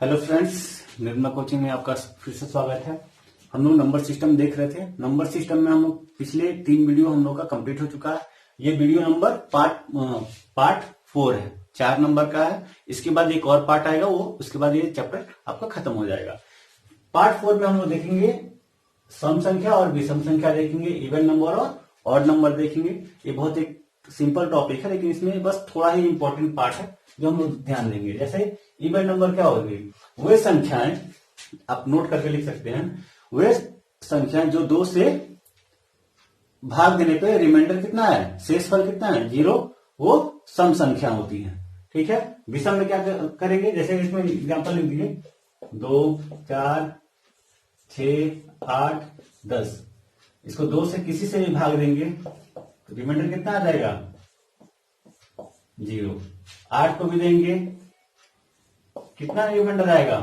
Hello friends, Nirma coaching में आपका फिर से स्वागत है। हम लोग नंबर सिस्टम देख रहे थे। नंबर सिस्टम में हम लोग पिछले 3 वीडियो हम लोग का कंप्लीट हो चुका है। ये वीडियो नंबर पार्ट 4 है, 4 नंबर का है। इसके बाद एक और पार्ट आएगा, वो उसके बाद ये चैप्टर आपका खत्म हो जाएगा। पार्ट 4 में हम लोग देखेंगे सम संख्या और विषम संख्या देखेंगे, इवन नंबर और ऑड नंबर देखेंगे। ये बहुत एक सिंपल टॉपिक है, लेकिन इसमें बस थोड़ा ही इंपॉर्टेंट पार्ट है जो हम लोग ध्यान देंगे। जैसे इवन नंबर क्या होगी, वे संख्याएं, आप नोट करके लिख सकते हैं, वे संख्याएं जो 2 से भाग देने पे रिमाइंडर कितना है, शेषफल कितना है, 0, वो सम संख्या होती है। ठीक है। विषम में क्या करेंगे, जैसे इसमें एग्जांपल लिख दीजिए 2, 4, 6, 8, 10। इसको 2 से किसी से भी भाग देंगे तो रिमाइंडर कितना आ जाएगा, 0। 8 को भी देंगे, कितना रिमाइंडर आएगा,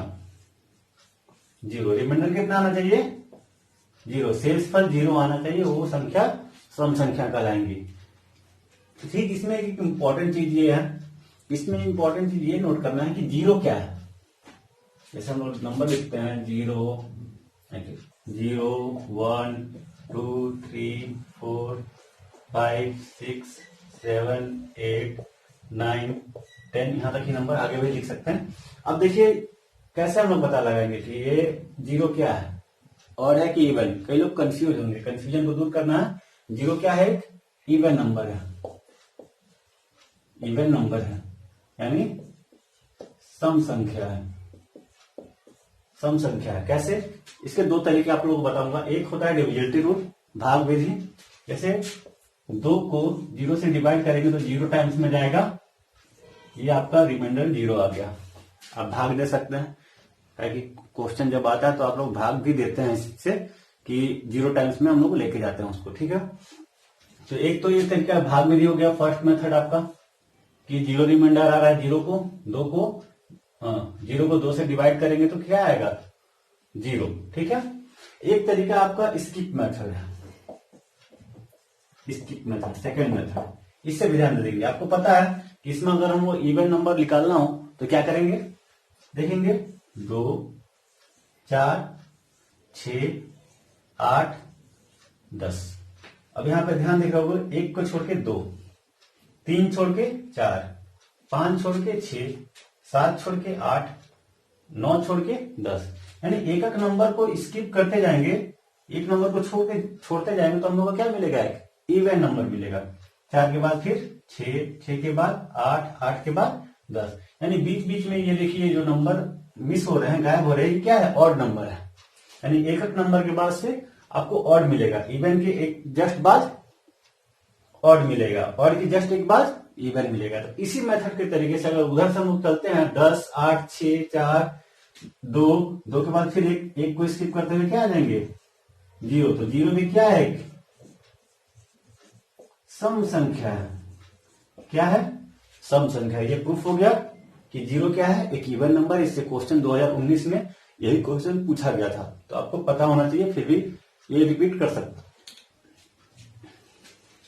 0। रिमाइंडर कितना आना चाहिए, 0। शेषफल 0 आना चाहिए, वो संख्या सम संख्या कहलाएंगी। ठीक। इसमें एक इंपॉर्टेंट चीज ये है, इसमें इंपॉर्टेंट चीज ये नोट करना है कि 0 क्या है। जैसे हम लोग नंबर लिखते हैं 0, 1, 2, 3, 4, 5, 6, 7, 8, 9, 10, यहां तक ही नंबर आगे भी लिख सकते हैं। अब देखिए कैसे हम लोग पता लगाएंगे कि ये 0 क्या है और है कि इवन। कई लोग कंफ्यूज होंगे, कंफ्यूजन को दूर करना है। 0 क्या है, इवन नंबर है, इवन नंबर है, यानी सम संख्या है, सम संख्या है। कैसे, इसके 2 तरीके आप लोगों को बताऊंगा। एक होता है डिविजिबिलिटी रूल, भाग विधि। जैसे 2 को 0 से डिवाइड करेंगे तो 0 टाइम्स में जाएगा, ये आपका रिमाइंडर 0 आ गया। आप भाग दे सकते हैं, ताकि क्वेश्चन जब आता है तो आप लोग भाग भी देते हैं इससे कि 0 टाइम्स में हम लोग लेके जाते हैं उसको। ठीक है। तो एक तो ये तरीका भाग विधि हो गया, फर्स्ट मेथड आपका, कि 0 रिमाइंडर आ रहा है, 0 को 2 से डिवाइड करेंगे तो क्या आएगा, 0। ठीक है। एक तरीका आपका स्किप मेथड है, स्किप मेथड, सेकंड मेथड। इससे भी ध्यान देंगे। आपको पता है कि इसमें अगर हमको इवन नंबर निकालना हो तो क्या करेंगे, देखेंगे 2, 4, 6, 8, 10। अब यहां पे ध्यान देखा होगा, 1 को छोड़ के 2, 3 छोड़ के 4, 5 छोड़ के 6, 7 छोड़ के 8, 9 छोड़ के 10। यानी एक एक नंबर को स्किप करते जाएंगे, एक नंबर को छोड़ते जाएंगे तो हम लोग को क्या मिलेगा, एक इवन नंबर मिलेगा। 4 के बाद फिर 6, 6 के बाद 8, 8 के बाद 10। यानी बीच बीच में ये देखिए जो नंबर मिस हो रहे हैं, गायब हो रहे हैं, क्या है, ऑड नंबर है। यानी एक एक नंबर के बाद से आपको ऑड मिलेगा, इवन के एक जस्ट बाद ऑड मिलेगा, ऑड के जस्ट एक बाद इवन मिलेगा। तो इसी मेथड के तरीके से अगर उधर से हम लोग चलते हैं, 10, 8, 6, 4, 2 के बाद फिर एक को स्किप करते हुए क्या आ जाएंगे, 0। तो 0 भी क्या है, एक सम संख्या है। क्या है, सम संख्या। ये प्रूफ हो गया कि 0 क्या है, एक इवन नंबर। इससे क्वेश्चन 2019 में यही क्वेश्चन पूछा गया था, तो आपको पता होना चाहिए, फिर भी ये रिपीट कर सकते,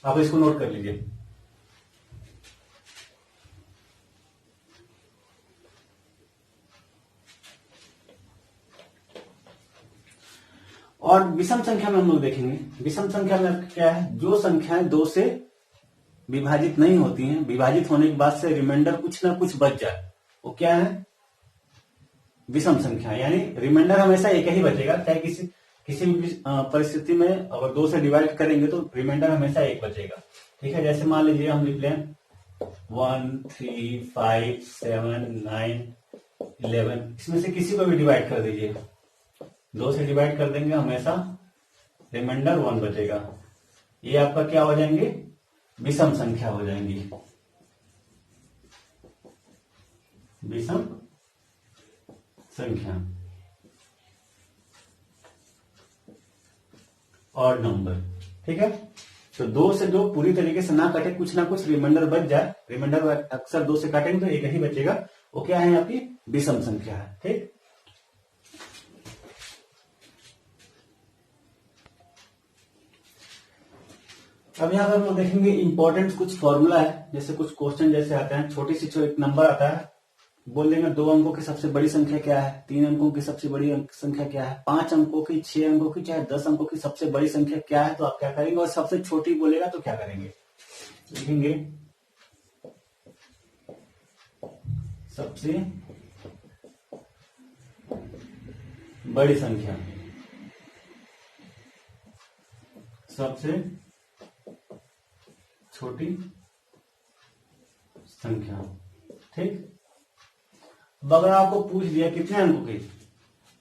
आप इसको नोट कर लीजिए। और विषम संख्या में हम लोग देखेंगे, विषम संख्या में क्या है, जो संख्याएं 2 से विभाजित नहीं होती हैं, विभाजित होने के बाद से रिमाइंडर कुछ ना कुछ बच जाए, वो क्या है, विषम संख्या। यानी रिमाइंडर हमेशा एक ही बचेगा, चाहे किसी भी परिस्थिति में अगर 2 से डिवाइड करेंगे तो रिमाइंडर हमेशा एक बचेगा। ठीक है। जैसे मान लीजिए हम लिख लें 1, 3, 5, 7, 9, 11, इसमें से किसी को भी डिवाइड कर दीजिए, 2 से डिवाइड कर देंगे, हमेशा रिमाइंडर 1 बचेगा। ये आपका क्या हो जाएंगे, विषम संख्या हो जाएंगी, विषम संख्या, ऑड नंबर। ठीक है। तो 2 से 2 पूरी तरीके से ना कटे, कुछ ना कुछ रिमाइंडर बच जाए। रिमाइंडर अक्सर 2 से काटेंगे तो एक ही बचेगा, वो क्या है, आपकी विषम संख्या है। ठीक। अब यहां पर हम लोग देखेंगे इंपॉर्टेंट कुछ फॉर्मूला है। जैसे कुछ क्वेश्चन जैसे आते हैं, छोटी सी एक नंबर आता है बोल देंगे 2 अंकों की सबसे बड़ी संख्या क्या है, 3 अंकों की सबसे बड़ी संख्या क्या है, 5 अंकों की, 6 अंकों की, चाहे 10 अंकों की सबसे बड़ी संख्या क्या है, तो आप क्या करेंगे, और सबसे छोटी बोलेगा तो क्या करेंगे, लिखेंगे सबसे बड़ी संख्या, सबसे छोटी संख्या। ठीक, अब अगर आपको पूछ दिया कितने अंकों की,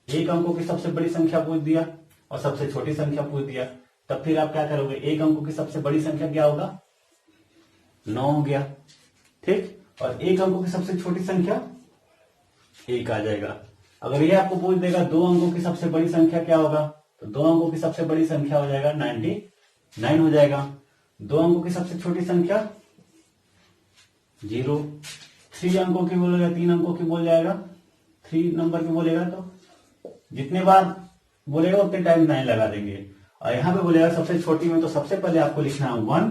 1 अंकों की सबसे बड़ी संख्या पूछ दिया और सबसे छोटी संख्या पूछ दिया, तब फिर आप क्या करोगे, 1 अंकों की सबसे बड़ी संख्या क्या होगा, 9 हो गया। ठीक, और 1 अंकों की सबसे छोटी संख्या 1 आ जाएगा। अगर ये आपको पूछ देगा 2 अंकों की सबसे बड़ी संख्या क्या होगा, तो 2 अंकों की सबसे बड़ी संख्या हो जाएगा 99 हो जाएगा। 2 अंकों की सबसे छोटी संख्या 0। 3 अंकों की बोलेगा, 3 अंकों की बोल जाएगा, 3 नंबर की बोलेगा तो जितने बार बोलेगा उतने टाइम 9 लगा देंगे। और यहां पे बोलेगा सबसे छोटी में, तो सबसे पहले आपको लिखना है 1।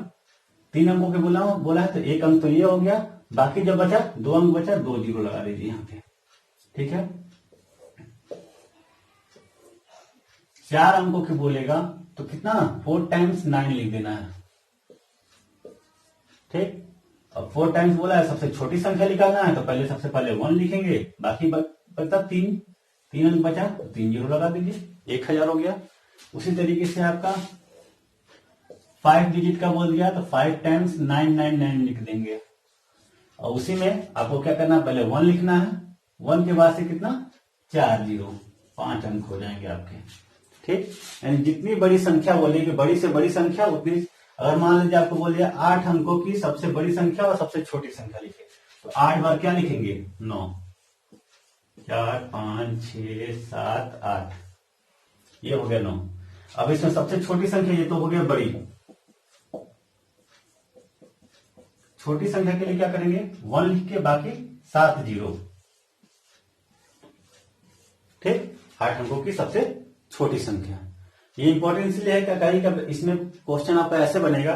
3 अंकों के बोला है तो 1 अंक तो ये हो गया, बाकी जब बचा 2 अंक बचा, 2 जीरो लगा दीजिए यहाँ पे। ठीक है, 4 अंकों की बोलेगा तो कितना, 4 टाइम्स 9 लिख देना है। ठीक, अब 4 टाइम्स बोला है, सबसे छोटी संख्या निकालना है, तो पहले सबसे पहले 1 लिखेंगे, बाकी बचा 3 अंक बचा तो 3 जीरो लगा दीजिए, 1000 हो गया। उसी तरीके से आपका 5 डिजिट का बोल दिया तो 5 टाइम्स 999 लिख देंगे, और उसी में आपको क्या करना है, पहले 1 लिखना है, 1 के बाद से कितना, 4 जीरो, 5 अंक हो जाएंगे आपके। ठीक, यानी जितनी बड़ी संख्या बोलेगी, बड़ी से बड़ी संख्या उतनी, अगर मान लीजिए आपको बोल दिया 8 अंकों की सबसे बड़ी संख्या और सबसे छोटी संख्या लिखे, तो 8 बार क्या लिखेंगे, 9, 4 5 6 7 8, ये हो गया 9। अब इसमें सबसे छोटी संख्या, ये तो हो गया बड़ी, छोटी संख्या के लिए क्या करेंगे, 1 लिख के बाकी 7 जीरो। ठीक, 8 अंकों की सबसे छोटी संख्या। ये इंपॉर्टेंट इसलिए है क्या, कहीं इसमें क्वेश्चन आपका ऐसे बनेगा,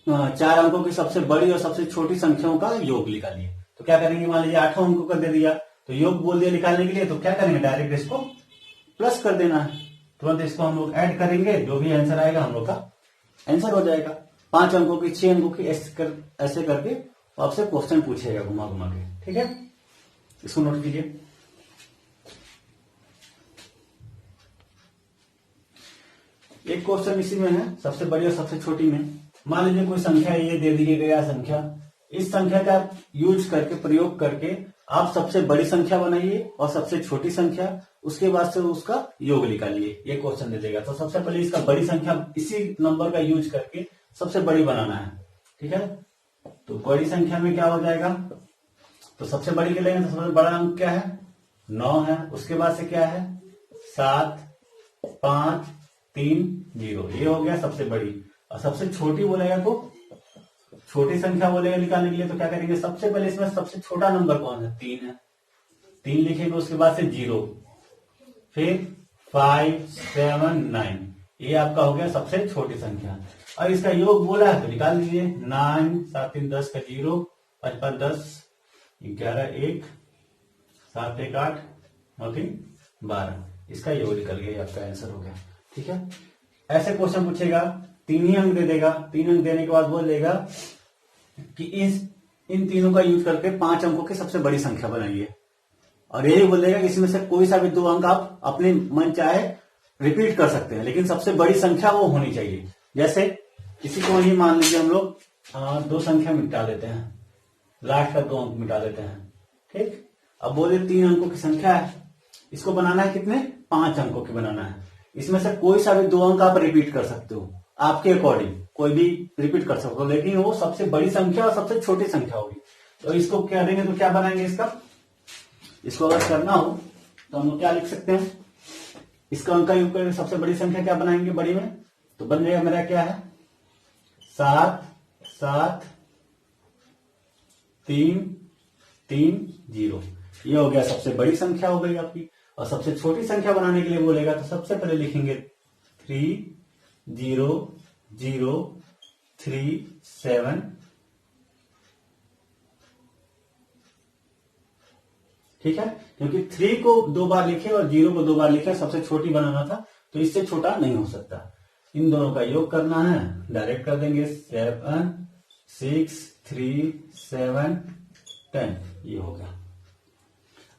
4 अंकों की सबसे बड़ी और सबसे छोटी संख्याओं का योग निकालिए, तो क्या करेंगे, मान लीजिए 8 अंकों का दे दिया, तो योग बोल दिया निकालने के लिए, तो क्या करेंगे, डायरेक्ट इसको प्लस कर देना है, तुरंत इसको हम लोग ऐड करेंगे, जो भी आंसर आएगा हम लोग का आंसर हो जाएगा। 5 अंकों की, 6 अंकों की, ऐसे करके आपसे क्वेश्चन पूछेगा घुमा घुमा के। ठीक है, इसको नोट कीजिए। एक क्वेश्चन इसी में है, सबसे बड़ी और सबसे छोटी में। मान लीजिए कोई संख्या ये दे दी गया संख्या, इस संख्या का यूज करके, प्रयोग करके आप सबसे बड़ी संख्या बनाइए और सबसे छोटी संख्या, उसके बाद से उसका योग निकालिए, ये क्वेश्चन दे देगा। तो सबसे पहले इसका बड़ी संख्या, इसी नंबर का यूज करके सबसे बड़ी बनाना है। ठीक है, तो बड़ी संख्या में क्या हो जाएगा, तो सबसे बड़ी के लेंगे तो सबसे बड़ा अंक क्या है, 9 है, उसके बाद से क्या है, 7 5 3 0, ये हो गया सबसे बड़ी। और सबसे छोटी बोलेगा तो छोटी संख्या बोलेगा निकालने के लिए, तो क्या करेंगे, सबसे पहले इसमें सबसे छोटा नंबर कौन है, 3 है, 3 लिखेंगे, उसके बाद से 0, फिर 5 7 9, ये आपका हो गया सबसे छोटी संख्या। और इसका योग बोला है तो निकाल लीजिए, 9 7 3 10 का 0, 5 5 10, 11 1, 7 1 8, 9 3 12, इसका योग निकल गया, आपका आंसर हो गया। ठीक है, ऐसे क्वेश्चन पूछेगा, 3 ही अंक दे देगा, 3 अंक देने के बाद बोल देगा कि इन तीनों का यूज करके 5 अंकों की सबसे बड़ी संख्या बनाइए, और यही बोल देगा कि इसमें से कोई सा भी 2 अंक आप अपने मन चाहे रिपीट कर सकते हैं, लेकिन सबसे बड़ी संख्या वो होनी चाहिए। जैसे इसी को ही मान लीजिए हम लोग 2 संख्या मिटा देते हैं, लास्ट का 2 अंक मिटा देते हैं। ठीक, अब बोले 3 अंकों की संख्या है, इसको बनाना है कितने, 5 अंकों की बनाना है, इसमें से कोई सा भी 2 अंक आप रिपीट कर सकते हो, आपके अकॉर्डिंग कोई भी रिपीट कर सकते हो, लेकिन वो सबसे बड़ी संख्या और सबसे छोटी संख्या होगी। तो इसको क्या देंगे, तो क्या बनाएंगे इसको अगर करना हो तो हम लोग क्या लिख सकते हैं, इसका अंक का योग करके सबसे बड़ी संख्या क्या बनाएंगे बड़ी में, तो बन जाएगा मेरा क्या है, 7 7 3 3 0, ये हो गया सबसे बड़ी संख्या हो गई आपकी। और सबसे छोटी संख्या बनाने के लिए बोलेगा तो सबसे पहले लिखेंगे 3 0 0 3 7 ठीक है, क्योंकि 3 को 2 बार लिखे और 0 को 2 बार लिखे, सबसे छोटी बनाना था, तो इससे छोटा नहीं हो सकता। इन दोनों का योग करना है, डायरेक्ट कर देंगे। 7 6 3 7 10, ये हो गया।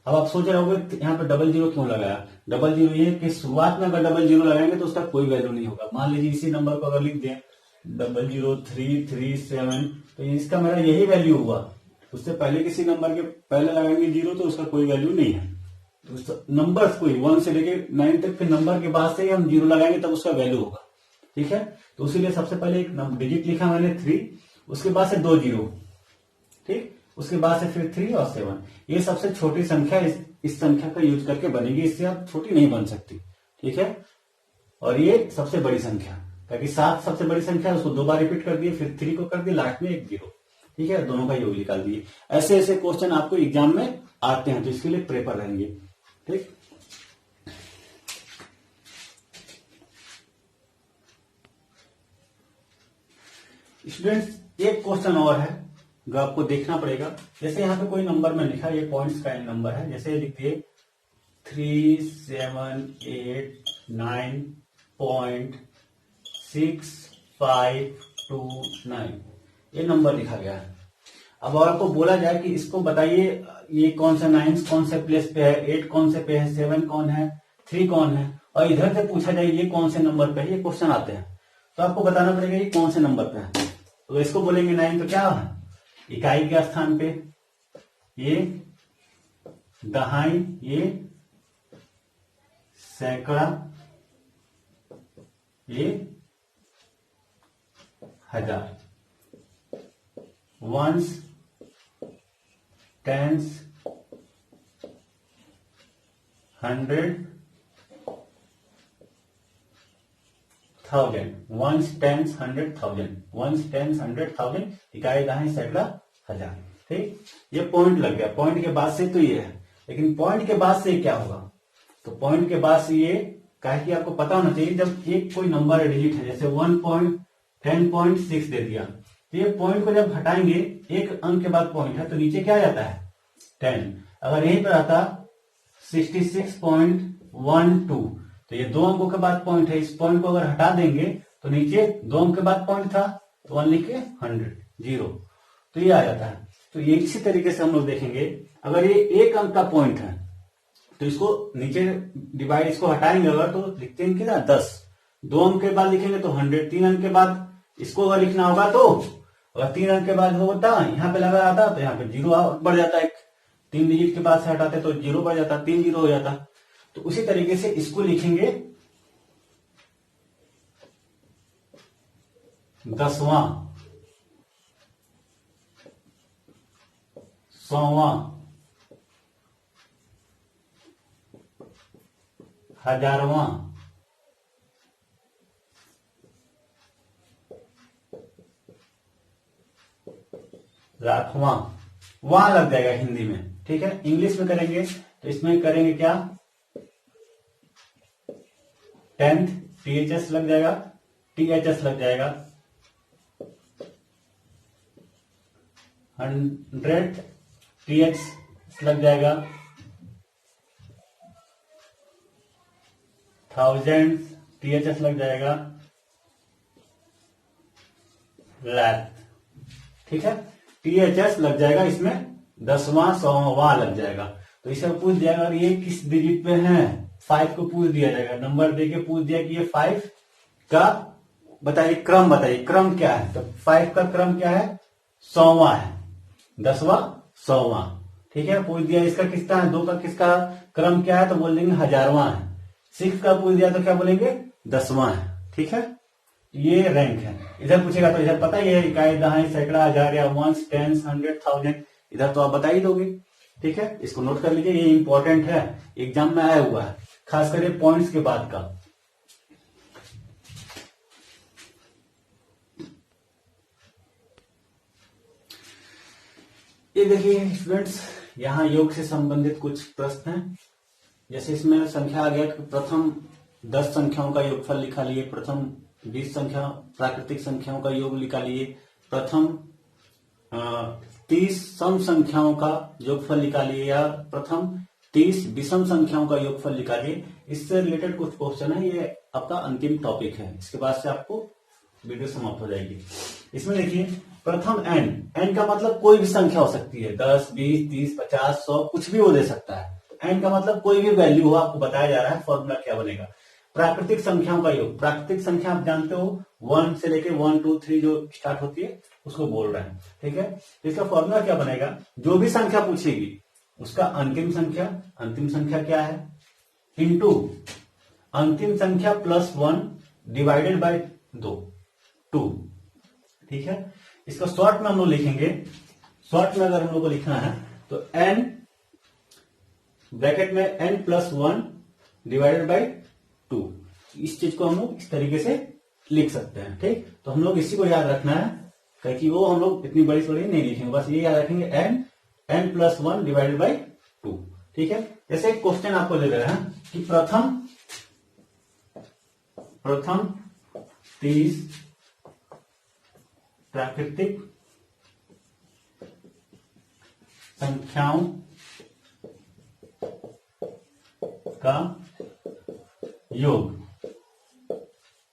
अब आप सोच रहे होंगे यहाँ पे डबल जीरो क्यों लगाया। डबल जीरो ये कि शुरुआत में अगर डबल जीरो लगाएंगे तो उसका कोई वैल्यू नहीं होगा। मान लीजिए इसी नंबर को अगर लिख दें 00337, तो इसका मेरा यही वैल्यू हुआ। उससे पहले किसी नंबर के पहले लगाएंगे जीरो तो उसका कोई वैल्यू नहीं है। तो नंबर कोई 1 से लेके 9 तक के नंबर के बाद से हम जीरो लगाएंगे तब उसका वैल्यू होगा। ठीक है, तो उसीलिए सबसे पहले एक डिजिट लिखा मैंने 3, उसके बाद से 2 जीरो, ठीक, उसके बाद से फिर 3 और 7। ये सबसे छोटी संख्या इस संख्या का यूज करके बनेगी, इससे आप छोटी नहीं बन सकती। ठीक है, और ये सबसे बड़ी संख्या, ताकि 7 सबसे बड़ी संख्या, उसको 2 बार रिपीट कर दिए, फिर 3 को कर दिए, लास्ट में एक जीरो। ठीक है, दोनों का योग निकाल दिए। ऐसे ऐसे क्वेश्चन आपको एग्जाम में आते हैं, तो इसके लिए प्रेपर रहेंगे। ठीक, स्टूडेंट्स एक क्वेश्चन और है जो आपको देखना पड़ेगा। जैसे यहाँ पे कोई नंबर में लिखा, ये पॉइंट्स का नंबर है, जैसे लिख दिए 3789.6529, ये नंबर लिखा गया है। अब आपको बोला जाए कि इसको बताइए ये कौन सा 9 कौन से प्लेस पे है, 8 कौन से पे है, 7 कौन है, 3 कौन है, और इधर से पूछा जाए ये कौन से नंबर पे है, ये क्वेश्चन आते हैं, तो आपको बताना पड़ेगा ये कौन से नंबर पे है। तो इसको बोलेंगे 9, तो क्या है, इकाई के स्थान पे, ये दहाई, ये सैकड़ा, ये हजार, ones, tens, hundred, thousand, ones, tens, hundred, thousand, ones, tens, hundred, thousand, इकाई, दहाई, सैकड़ा, हजार। ठीक, ये पॉइंट लग गया। पॉइंट के बाद से तो ये है, लेकिन पॉइंट के बाद से क्या होगा, तो पॉइंट के बाद से ये कहे कि आपको पता होना चाहिए, जब एक कोई नंबर डिजिट है, जैसे 1.10.6 दे दिया, तो ये पॉइंट को जब हटाएंगे, एक अंक के बाद पॉइंट है, तो नीचे क्या आ जाता है 10। अगर यहीं पर आता 66.12, तो ये 2 अंकों के बाद पॉइंट है, इस पॉइंट को अगर हटा देंगे तो नीचे 2 अंक के बाद पॉइंट था, तो 1 लिख के 100 जीरो, तो ये आ जाता है। तो ये इसी तरीके से हम लोग देखेंगे, अगर ये एक अंक का पॉइंट है तो इसको नीचे डिवाइड, इसको हटाएंगे अगर, तो लिखते हैं कितना 10, 2 अंक के बाद लिखेंगे तो 100, 3 अंक के बाद इसको अगर लिखना होगा तो अगर 3 अंक के बाद होता यहाँ पे लगा आता तो यहाँ पे जीरो बढ़ जाता है, 3 डिजिट के बाद से हटाते तो जीरो बढ़ जाता, 3 जीरो हो जाता। तो उसी तरीके से इसको लिखेंगे 10वां, 100वां, 1000वां, लाखवां, वहां लग जाएगा हिंदी में। ठीक है, इंग्लिश में करेंगे तो इसमें करेंगे क्या, 10th THS लग जाएगा, THS लग जाएगा, 100 TH लग जाएगा, 1000 THS लग जाएगा, लाख। ठीक है, THS लग जाएगा इसमें, 10वां 100वां लग जाएगा। तो इसे पूछ दिया अगर ये किस डिजिट पे है, 5 को पूछ दिया जाएगा, नंबर देके पूछ दिया कि ये 5 का बताइए क्रम, बताइए क्रम क्या है, तो 5 का क्रम क्या है, 100वां है, 10वां 100वां। ठीक है, पूछ दिया इसका किसका है, 2 का किसका क्रम क्या है, तो बोल देंगे 1000वां है। 6 का पूछ दिया तो क्या बोलेंगे 10वां है। ठीक है, ये रैंक है। इधर पूछेगा तो इधर पता ही है, इकाई, दहाई, सैकड़ा, हजार या वंस, टेंस, 100, 1000, इधर तो आप बता ही दोगे। ठीक है, इसको नोट कर लीजिए, ये इंपॉर्टेंट है, एग्जाम में आया हुआ है, खास करके पॉइंट्स के बाद का। ये देखिए स्टूडेंट्स, यहाँ योग से संबंधित कुछ प्रश्न हैं। जैसे इसमें संख्या आ गया कि प्रथम 10 संख्याओं का योगफल निकालिए, प्रथम 20 संख्या प्राकृतिक संख्याओं का योग निकालिए, प्रथम 30 सम संख्याओं का योगफल निकालिए या प्रथम 30 विषम संख्याओं का योगफल निकालिए। इससे रिलेटेड कुछ क्वेश्चन है, ये आपका अंतिम टॉपिक है। इसके बाद से आपको वीडियो समाप्त हो जाएगी। इसमें देखिए प्रथम n का मतलब कोई भी संख्या हो सकती है, 10, 20, 30, 50, 100 कुछ भी वो दे सकता है। n का मतलब कोई भी वैल्यू हो, आपको बताया जा रहा है फॉर्मूला क्या बनेगा। प्राकृतिक संख्याओं का योग, प्राकृतिक संख्या आप जानते हो 1 से लेके 1, 2, 3 जो स्टार्ट होती है उसको बोल रहे हैं, ठीक है। इसका फॉर्मूला क्या बनेगा, जो भी संख्या पूछेगी उसका अंतिम संख्या क्या है, इंटू अंतिम संख्या प्लस 1 डिवाइडेड बाय 2, ठीक है। इसका शॉर्ट में हम लोग लिखेंगे, शॉर्ट में अगर हम लोग को लिखना है तो n ब्रैकेट में n प्लस 1 डिवाइडेड बाय 2, इस चीज को हम लोग इस तरीके से लिख सकते हैं, ठीक। तो हम लोग इसी को याद रखना है, क्योंकि वो हम लोग इतनी बड़ी बड़ी नहीं लिखेंगे, बस ये याद रखेंगे n प्लस 1 डिवाइडेड बाय 2, ठीक है। जैसे एक क्वेश्चन आपको दे रहे हैं कि प्रथम 30 प्राकृतिक संख्याओं का योग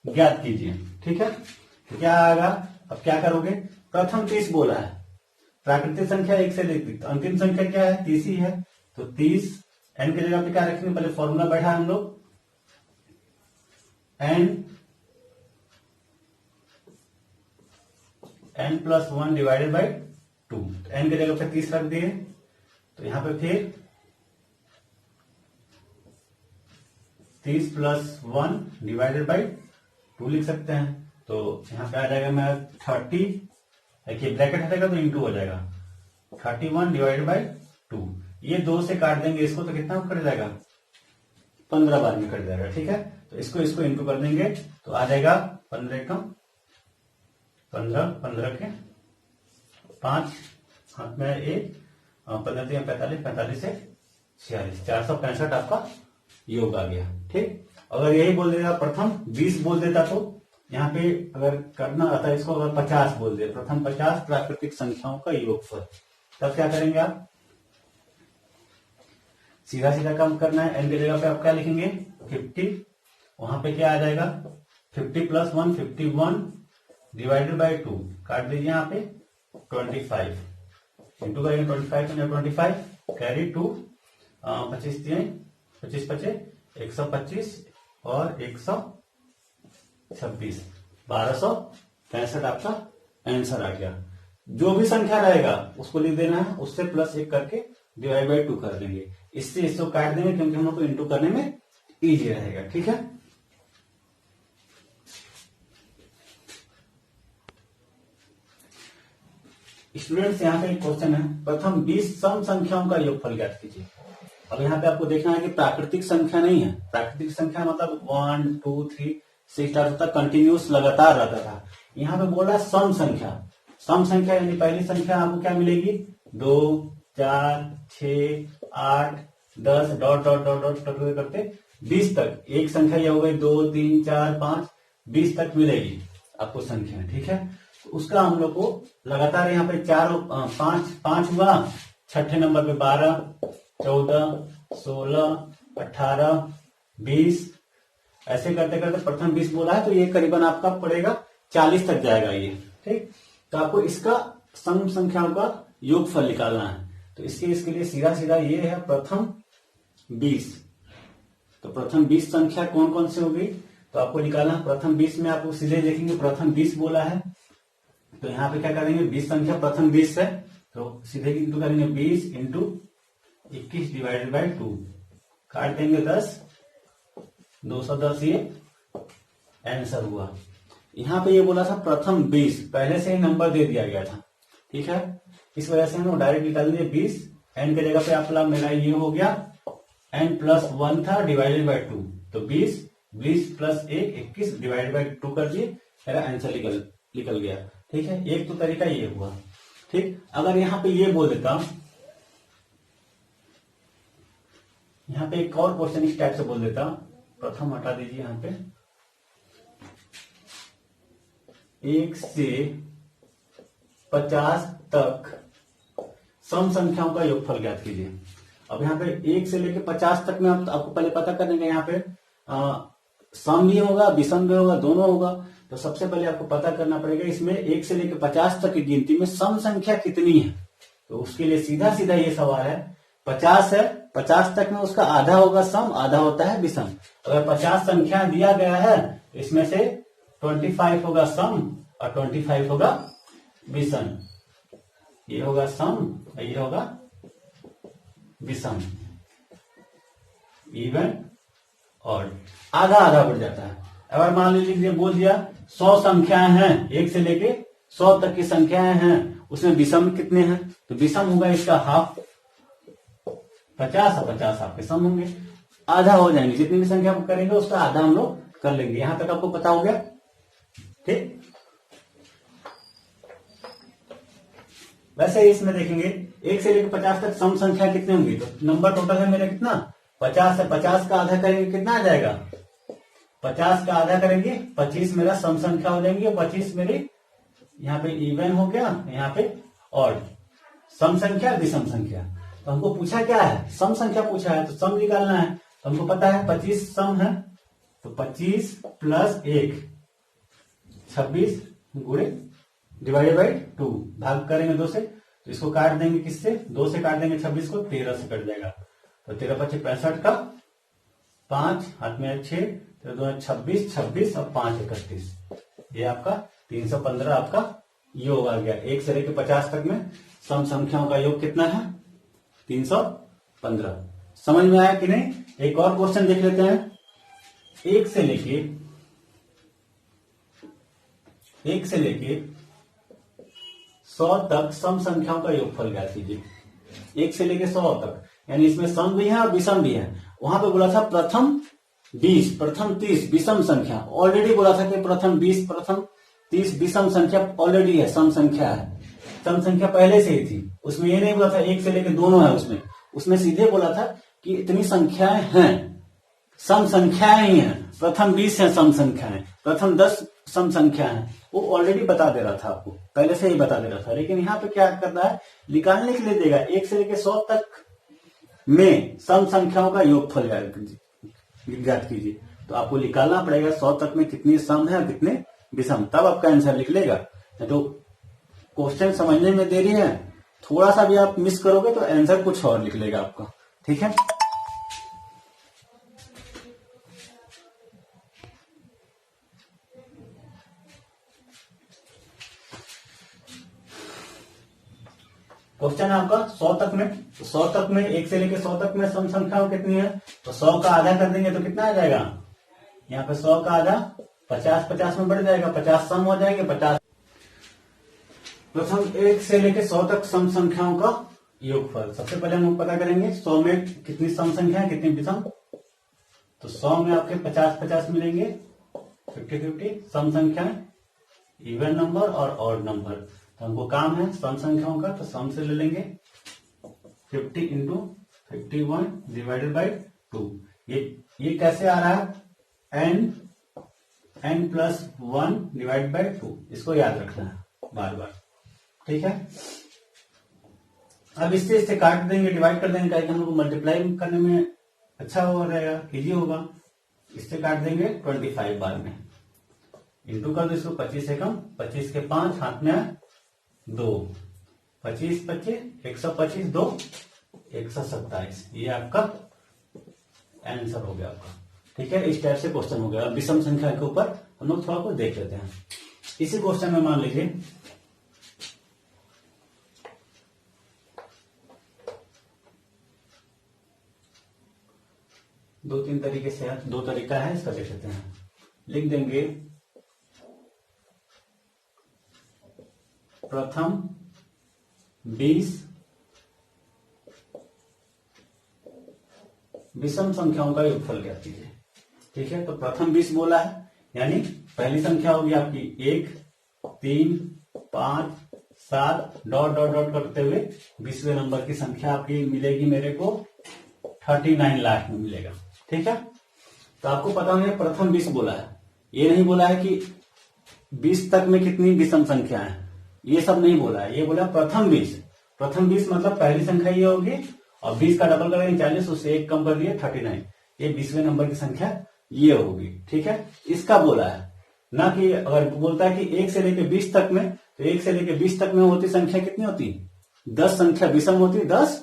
ज्ञात कीजिए, ठीक है। तो क्या आएगा, अब क्या करोगे, प्रथम 30 बोला है, प्राकृतिक संख्या 1 से लेती, तो अंतिम संख्या क्या है, 30 ही है। तो 30 n की जगह पे क्या रखेंगे, पहले फॉर्मूला बैठा हम लोग n plus 1 divided by 2, n की जगह पे 30 रख दिए, तो यहां पे फिर 30 प्लस 1 डिवाइडेड बाई 2 लिख सकते हैं। तो यहां पे आ जाएगा मैं 30, देखिए ब्रैकेट हटेगा तो इंटू हो जाएगा, 31 डिवाइडेड बाई 2, ये 2 से काट देंगे इसको तो कितना कट जाएगा, 15 बार में कट जाएगा, ठीक है। तो इसको इंटू कर देंगे तो आ जाएगा 15 का 15 के 5, हाथ में 1, 15 3 45, 45 से 46, 465 आपका योग आ गया, ठीक। अगर यही बोल देगा प्रथम 20 बोल देता तो यहाँ पे अगर करना आता इसको, अगर 50 बोल दे, प्रथम 50 प्राकृतिक संख्याओं का योगफल, तब क्या करेंगे आप, सीधा सीधा काम करना है। n की जगह पे आप क्या लिखेंगे 50, वहां पे क्या आ जाएगा 50 प्लस 1 51 डिवाइडेड बाय 2, काट दीजिए यहाँ पे 25, इंटू करेंगे 25 25 कैरी 2, 25 3 25 25 125 और 126, 1265 आपका आंसर आ गया। जो भी संख्या रहेगा उसको लिख देना है, उससे प्लस 1 करके डिवाइड बाय 2 कर देंगे, इससे इसको काट देंगे क्योंकि हम लोग को इंटू करने में इजी रहेगा, ठीक है। स्टूडेंट्स यहाँ पे एक क्वेश्चन है, प्रथम 20 सम संख्याओं का योगफल ज्ञात कीजिए। अब यहाँ पे आपको देखना है कि प्राकृतिक संख्या नहीं है, प्राकृतिक संख्या मतलब 1 2 3 से स्टार्ट होता, कंटिन्यूस लगातार रहता था। यहाँ पे बोला सम संख्या, सम संख्या यानी पहली संख्या आपको क्या मिलेगी 2 4 6 8 10 डॉट डॉट डॉट डॉट करते 20 तक, एक संख्या ये हो गई 2 3 4 5 20 तक मिलेगी आपको संख्या, ठीक है। तो उसका हम लोग को लगातार यहाँ पे 5 हुआ, छठे नंबर पे 12 14 16 18 20, ऐसे करते करते प्रथम 20 बोला है तो ये करीबन आपका पड़ेगा 40 तक जाएगा ये, ठीक। तो आपको इसका सम संख्याओं का योगफल निकालना है, तो इसके लिए सीधा सीधा ये है प्रथम 20। तो प्रथम 20 संख्या कौन कौन सी होगी तो आपको निकालना है। प्रथम 20 में आपको सीधे देखेंगे प्रथम 20 बोला है, तो यहाँ पे क्या करेंगे 20 संख्या प्रथम 20 है तो सीधे इंटू करेंगे 20 इंटू 21 डिवाइडेड बाई 2, काट देंगे 10, 210, ये आंसर हुआ। यहाँ पे ये बोला था प्रथम 20, पहले से ही नंबर दे दिया गया था, ठीक है। इस वजह से हम डायरेक्ट निकाल दिए 20, एन के जगह पे आपका मेरा ये हो गया n प्लस 1 था डिवाइडेड बाई 2, तो 20 प्लस 1 21 डिवाइडेड बाई 2 कर दिए, मेरा आंसर निकल गया, ठीक है। एक तो तरीका ये हुआ, ठीक। अगर यहाँ पे ये बोल देता, यहाँ पे एक और क्वेश्चन इस टाइप से बोल देता, प्रथम हटा दीजिए यहाँ पे, 1 से 50 तक सम संख्याओं का योगफल ज्ञात कीजिए। अब यहाँ पे 1 से लेके 50 तक में आपको पहले पता करने का, यहाँ पे सम भी होगा विषम भी होगा, दोनों होगा। तो सबसे पहले आपको पता करना पड़ेगा इसमें 1 से लेके 50 तक की गिनती में सम संख्या कितनी है। तो उसके लिए सीधा सीधा ये सवाल है, 50 है, 50 तक में उसका आधा होगा सम, आधा होता है विषम। अगर 50 संख्या दिया गया है तो इसमें से 25 होगा सम और 25 होगा विषम। ये होगा सम और ये होगा विषम, इवन और आधा आधा बढ़ जाता है। अगर मान लीजिए बोल दिया 100 संख्याएं हैं, 1 से लेके 100 तक की संख्याएं हैं, उसमें विषम कितने हैं, तो विषम होगा इसका हाफ, 50 और 50 आपके सम होंगे, आधा हो जाएंगे। जितनी भी संख्या करेंगे उसका आधा हम लोग कर लेंगे। यहां तक आपको पता हो गया, ठीक। वैसे इसमें देखेंगे 1 से लेकर 50 तक सम संख्या कितने होंगी, तो नंबर टोटल है मेरा कितना 50 है, 50 का आधा करेंगे कितना आ जाएगा, 50 का आधा करेंगे 25 मेरा सम संख्या हो जाएंगे, 25 मेरी यहाँ पे इवन हो गया, यहाँ पे और सम संख्या विषम संख्या। तो हमको पूछा क्या है, सम संख्या पूछा है, तो सम निकालना है। तो हमको पता है 25 सम है, तो 25 प्लस 1 26 गुणे डिवाइडेड बाई 2, भाग करेंगे 2 से, तो इसको काट देंगे किससे, 2 से काट देंगे 26 को, 13 से कट जाएगा। तो 13 25 65 का 5 हाथ में 6, तो 2 26, 26 और 5 31, ये आपका 315 आपका योग आ गया। 1 से लेकर 50 तक में सम संख्याओं का योग कितना है 315। समझ में आया कि नहीं। एक और क्वेश्चन देख लेते हैं। 1 से लेके 100 तक सम संख्याओं का योगफल ज्ञात कीजिए। 1 से लेके 100 तक, यानी इसमें सम भी है और विषम भी है। वहां पे बोला था प्रथम 20, प्रथम 30 विषम संख्या, ऑलरेडी बोला था कि प्रथम 20 प्रथम 30 विषम संख्या ऑलरेडी है, सम संख्या है, सम संख्या पहले से ही थी। उसमें ये नहीं बोला था 1 से लेके दोनों है, उसमें सीधे बोला था कि इतनी संख्याएं हैं, सम संख्याएं ही हैं, प्रथम 20 है सम संख्याएं, प्रथम 10 सम संख्या है। वो ऑलरेडी बता दे रहा था, आपको पहले से ही बता दे रहा था। लेकिन यहाँ पे क्या करना है, निकालने के लिए देगा 1 से लेके 100 तक में सम संख्याओं का योगफल ज्ञात कीजिए। तो आपको निकालना पड़ेगा 100 तक में कितनी सम है और कितने विषम, तब आपका आंसर लिख लेगा। तो क्वेश्चन समझने में देरी है, थोड़ा सा भी आप मिस करोगे तो आंसर कुछ और लिख लेगा आपका, ठीक है। क्वेश्चन है आपका 100 तक में, तो 100 तक में 1 से लेके 100 तक में सम संख्याओं कितनी है, तो 100 का आधा कर देंगे तो कितना आ जाएगा, यहाँ पे 100 का आधा 50 50 में बढ़ जाएगा, 50 सम हो जाएंगे 50। प्रथम 1 से लेके 100 तक सम संख्याओं का योगफल। सबसे पहले हम लोग पता करेंगे 100 में कितनी सम संख्या है कितनी विषम। तो 100 में आपके 50 50 मिलेंगे, 50 50 सम संख्या, इवन नंबर और ऑड नंबर। तो हमको काम है सम संख्याओं का, तो सम से ले लेंगे 50 इंटू 51 डिवाइडेड बाई 2। ये कैसे आ रहा है, n प्लस 1 डिवाइड बाई 2, इसको याद रखना है बार बार, ठीक है। अब इससे काट देंगे, डिवाइड कर देंगे, ताकि हम लोग मल्टीप्लाई करने में अच्छा हो रहेगा, इजी होगा। इससे काट देंगे 25 बार में, इंटू कर दो इसको 25 से कम, 25 के 5 हाथ में 2, 25 25 125 2 127, ये आपका आंसर हो गया आपका, ठीक है। इस टाइप से क्वेश्चन हो गया। अब विषम संख्या के ऊपर हम लोग थोड़ा कुछ देख लेते हैं। इसी क्वेश्चन में मान लीजिए दो तीन तरीके से, दो तरीका है, इसका देख लेते हैं। लिख देंगे प्रथम 20 विषम संख्याओं का योगफल ज्ञात कीजिए, ठीक है। तो प्रथम 20 बोला है, यानी पहली संख्या होगी आपकी 1 3 5 7 डॉट डॉट डॉट करते हुए 20वें नंबर की संख्या आपकी मिलेगी मेरे को 39 लाख में मिलेगा, ठीक है। तो आपको पता होगा प्रथम 20 बोला है, ये नहीं बोला है कि 20 तक में कितनी विषम संख्या है, ये सब नहीं बोला है, ये बोला प्रथम 20। प्रथम 20 मतलब पहली संख्या ये होगी, और 20 का डबल करेंगे 40, उससे एक कम कर दिए 39, ये 20वें नंबर की संख्या ये होगी। ठीक है, इसका बोला है ना कि अगर बोलता है कि 1 से लेके 20 तक में, तो 1 से लेके 20 तक में होती संख्या कितनी होती, 10 संख्या विषम होती, 10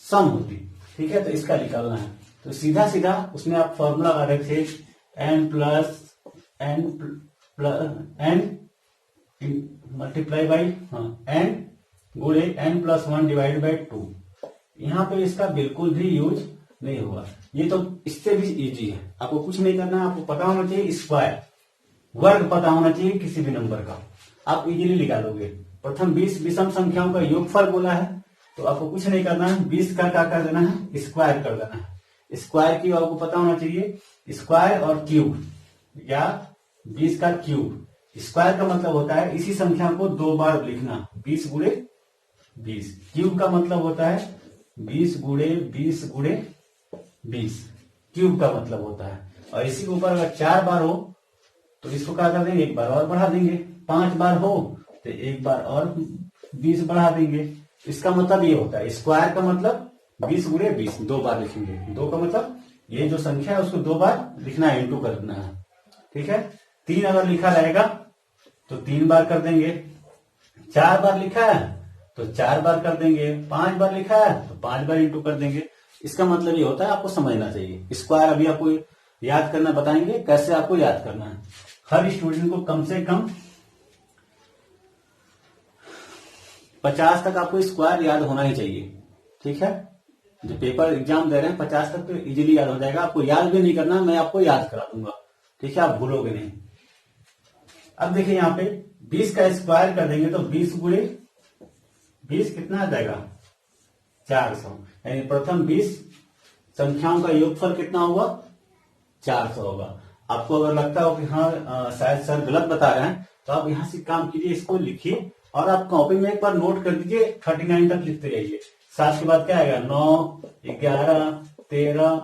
सम होती। ठीक है, तो इसका निकालना है, तो सीधा सीधा उसमें आप फॉर्मूला लगा रहे थे n plus n multiply by n गुणे n प्लस 1 डिवाइड बाई 2। यहाँ पे इसका बिल्कुल भी यूज नहीं होगा, ये तो इससे भी इजी है। आपको कुछ नहीं करना है, आपको पता होना चाहिए स्क्वायर, वर्ग पता होना चाहिए किसी भी नंबर का, आप इजीली निकालोगे। प्रथम 20 विषम संख्याओं का योगफल बोला है, तो आपको कुछ नहीं करना है, 20 का क्या कर देना है, स्क्वायर कर देना है। स्क्वायर की आपको पता होना चाहिए, स्क्वायर और क्यूब या 20 का क्यूब। स्क्वायर का मतलब होता है इसी संख्या को 2 बार लिखना, 20 गुणे 20। क्यूब का मतलब होता है 20 गुणे 20 गुणे 20, क्यूब का मतलब होता है। और इसी के ऊपर अगर 4 बार हो तो इसको क्या कर देंगे, एक बार और बढ़ा देंगे। 5 बार हो तो एक बार और 20 बढ़ा देंगे। इसका मतलब ये होता है, स्क्वायर का मतलब 20 गुणे 20, 2 बार लिखेंगे। 2 का मतलब ये जो संख्या है उसको 2 बार लिखना है, इंटू कर देना है। ठीक है, 3 अगर लिखा रहेगा तो 3 बार कर देंगे, 4 बार लिखा है तो 4 बार कर देंगे, 5 बार लिखा है तो 5 बार इंटू कर देंगे। इसका मतलब ये होता है, आपको समझना चाहिए। स्क्वायर अभी आपको याद करना बताएंगे, कैसे आपको याद करना है। हर स्टूडेंट को कम से कम 50 तक आपको स्क्वायर याद होना ही चाहिए। ठीक है, जो पेपर एग्जाम दे रहे हैं 50 तक तो इजीली याद हो जाएगा। आपको याद भी नहीं करना, मैं आपको याद करा दूंगा। ठीक है, आप भूलोगे नहीं। अब देखिए यहाँ पे 20 का स्क्वायर कर देंगे तो 20 गुणे 20 कितना आ जाएगा, 400। यानी प्रथम 20 संख्याओं का योगफल कितना होगा, 400 होगा। आपको अगर लगता हो कि हाँ शायद सर गलत बता रहे हैं, तो आप यहाँ से काम कीजिए, इसको लिखिए और आप कॉपी में एक बार नोट कर दीजिए, 39 तक लिखते रहिए। 7 के बाद क्या आएगा, 9, 11, 13,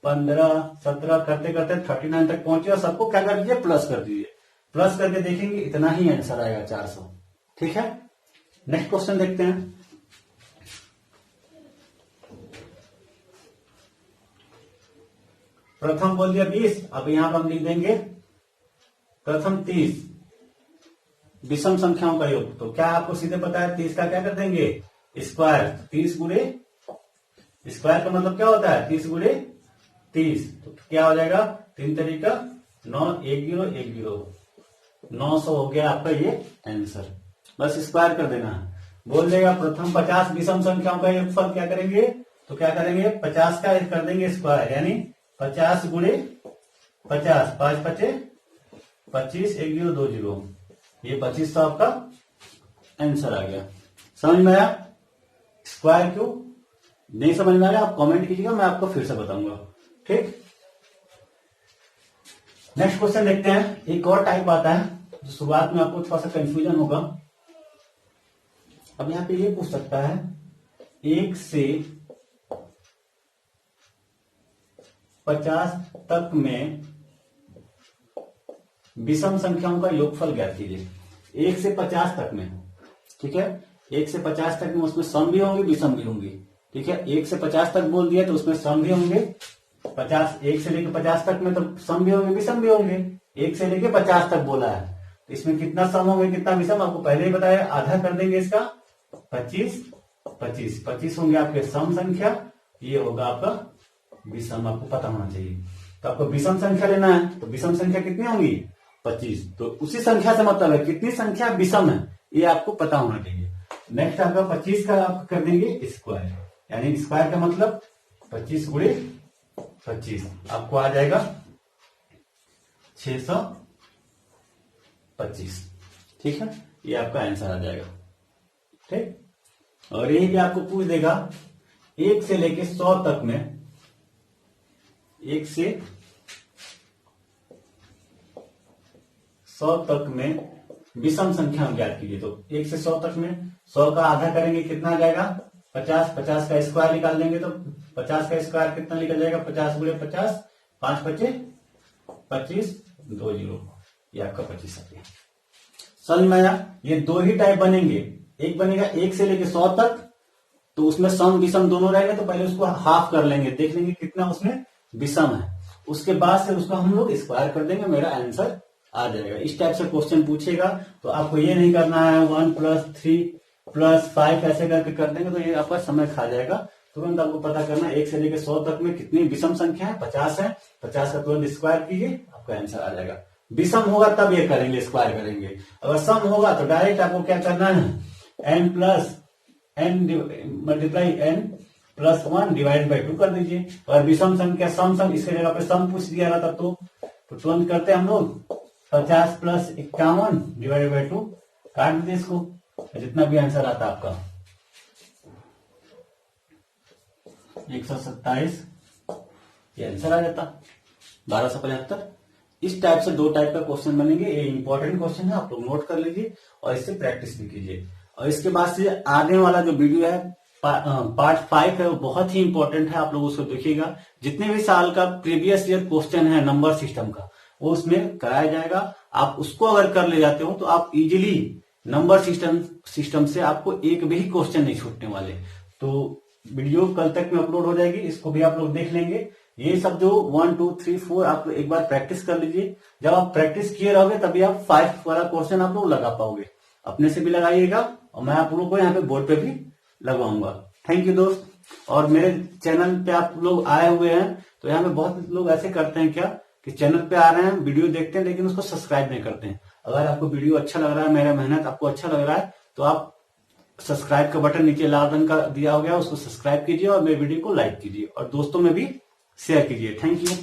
15, 17 करते करते 39 तक पहुंचे और सबको क्या कर दीजिए, प्लस कर दीजिए। प्लस करके देखेंगे इतना ही आंसर आएगा, 400। ठीक है, नेक्स्ट क्वेश्चन देखते हैं। प्रथम बोल दिया 20, अब यहां पर हम लिख देंगे प्रथम 30 विषम संख्याओं का योग। तो क्या आपको सीधे पता है, 30 का क्या कर देंगे, स्क्वायर। 30 गुणे स्क्वायर का मतलब क्या होता है, 30 गुणे 30, तो क्या हो जाएगा, 3 तरीका 9, 1 0 1 0, 900 हो गया आपका ये आंसर। बस स्क्वायर कर देना है। बोल देगा प्रथम 50 विषम संख्याओं का योगफल क्या करेंगे, तो क्या करेंगे, 50 का कर देंगे स्क्वायर, यानी 50 गुणे 50, 5 5 25, 1 0 2 0, ये 25 तो आपका आंसर आ गया। समझ में आया, स्क्वायर क्यों नहीं समझ में आ रहा आप कमेंट कीजिएगा, मैं आपको फिर से बताऊंगा। ठीक, नेक्स्ट क्वेश्चन देखते हैं। एक और टाइप आता है जो शुरुआत में आपको थोड़ा सा कंफ्यूजन होगा। अब यहां पे ये पूछ सकता है 1 से 50 तक में विषम संख्याओं का योगफल ज्ञात कीजिए। 1 से 50 तक में, ठीक है, 1 से 50 तक में उसमें सम भी होंगे विषम भी होंगे। ठीक है, 1 से 50 तक बोल दिया तो उसमें सम भी होंगे, 1 से लेकर 50 तक में तो सम भी होंगे विषम भी होंगे। 1 से लेकर 50 तक बोला है तो इसमें कितना सम होंगे कितना विषम, आपको पहले ही बताया। आधा कर देंगे इसका, 25 25 25 होंगे आपके सम संख्या, ये होगा आपका विषम, आपको पता होना चाहिए। तो आपको विषम संख्या लेना है, तो विषम संख्या कितनी होंगी, 25। तो उसी संख्या से मतलब है कितनी संख्या विषम है, ये आपको पता होना चाहिए। नेक्स्ट आपका 25 का आप कर देंगे स्क्वायर, यानी स्क्वायर का मतलब 25 गुणे 25, आपको आ जाएगा 625। ठीक है, ये आपका आंसर आ जाएगा। ठीक, और यही भी आपको पूछ देगा 1 से लेके 100 तक में, 1 से 100 तक में विषम संख्या ज्ञात कीजिए। तो 1 से 100 तक में 100 का आधा करेंगे कितना आ जाएगा, 50। 50 का स्क्वायर निकाल देंगे तो 50 का स्क्वायर कितना निकल जाएगा, 50 गुणे 50, 5 5 25 2 0, ये आपका 25 आ गया। समझ में आया, ये 2 ही टाइप बनेंगे, एक बनेगा 1 से लेके 100 तक, तो उसमें सम विषम दोनों रहेंगे, तो पहले उसको हाफ कर लेंगे, देख लेंगे कितना उसमें विषम है, उसके बाद से उसको हम लोग स्क्वायर कर देंगे, मेरा आंसर आ जाएगा। इस टाइप से क्वेश्चन पूछेगा, तो आपको ये नहीं करना है 1 + 3 + 5 ऐसे करके कर देंगे तो ये आपका समय खा जाएगा। तुरंत आपको पता करना है 1 से लेकर 100 तक में कितनी विषम संख्या है, 50 है, 50 का तुरंत स्क्वायर कीजिए, आपका आंसर आ जाएगा। विषम होगा तब ये करेंगे, स्क्वायर करेंगे। अगर सम होगा तो डायरेक्ट आपको क्या करना है, n + n मल्टीप्लाई n + 1 / 2 कर दीजिए। और विषम संख्या सम इसके जगह पे सम पूछ दिया रहा था, तो तुरंत करते हैं हम लोग 50 + 51 / 2 काट दीजिए इसको, जितना भी आंसर आता आपका 127, ये आंसर आ जाता 1275। इस टाइप से 2 टाइप का क्वेश्चन बनेंगे। ये इंपॉर्टेंट क्वेश्चन है, आप लोग नोट कर लीजिए और इससे प्रैक्टिस भी कीजिए। और इसके बाद से आने वाला जो वीडियो है पार्ट 5 है, वो बहुत ही इंपॉर्टेंट है, आप लोग उसको देखिएगा। जितने भी साल का प्रीवियस ईयर क्वेश्चन है नंबर सिस्टम का, वो उसमें कराया जाएगा। आप उसको अगर कर ले जाते हो तो आप इजीली नंबर सिस्टम से आपको एक भी क्वेश्चन नहीं छूटने वाले। तो वीडियो कल तक में अपलोड हो जाएगी, इसको भी आप लोग देख लेंगे। ये सब जो 1 2 3 4 आप एक बार प्रैक्टिस कर लीजिए। जब आप प्रैक्टिस किए रहोगे तभी आप 5 वाला क्वेश्चन आप लोग लगा पाओगे। अपने से भी लगाइएगा और मैं आप लोगों को यहाँ पे बोर्ड पे भी लगवाऊंगा। थैंक यू दोस्त। और मेरे चैनल पे आप लोग आए हुए हैं, तो यहाँ पे बहुत लोग ऐसे करते हैं क्या कि चैनल पे आ रहे हैं, वीडियो देखते हैं, लेकिन उसको सब्सक्राइब नहीं करते हैं। अगर आपको वीडियो अच्छा लग रहा है, मेरा मेहनत आपको अच्छा लग रहा है, तो आप सब्सक्राइब का बटन नीचे लाल रंग का दिया हो गया, उसको सब्सक्राइब कीजिए और मेरे वीडियो को लाइक कीजिए और दोस्तों में भी शेयर कीजिए। Thank you.